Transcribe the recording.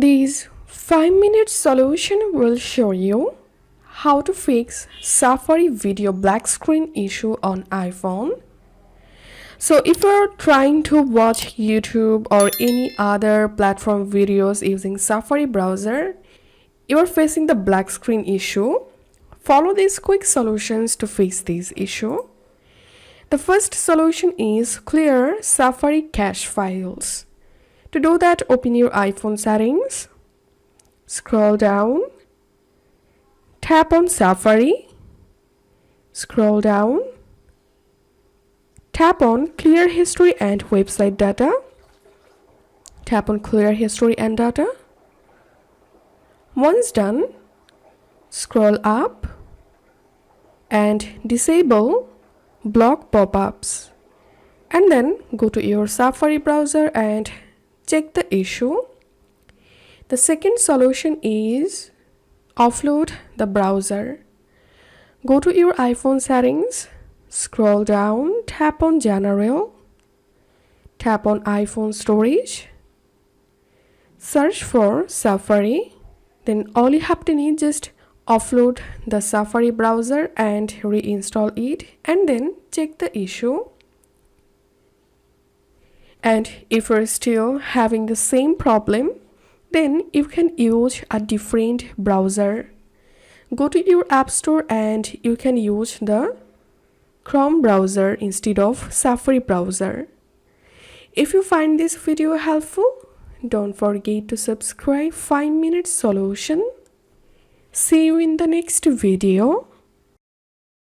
This 5-minute solution will show you how to fix Safari video black screen issue on iPhone. So if you're trying to watch YouTube or any other platform videos using Safari browser, you're facing the black screen issue. Follow these quick solutions to fix this issue. The first solution is clear Safari cache files. To do that, open your iPhone settings, scroll down, tap on Safari, scroll down, tap on Clear History and Website Data, tap on Clear History and Data. Once done, scroll up and disable block pop-ups, and then go to your Safari browser and check the issue. The second solution is offload the browser. Go to your iPhone settings, scroll down, tap on General, tap on iPhone storage, search for Safari. Then all you have to need just offload the Safari browser and reinstall it, and then check the issue. And if you're still having the same problem, then you can use a different browser. Go to your App Store and you can use the Chrome browser instead of Safari browser. If you find this video helpful, don't forget to subscribe 5-minute solution. See you in the next video.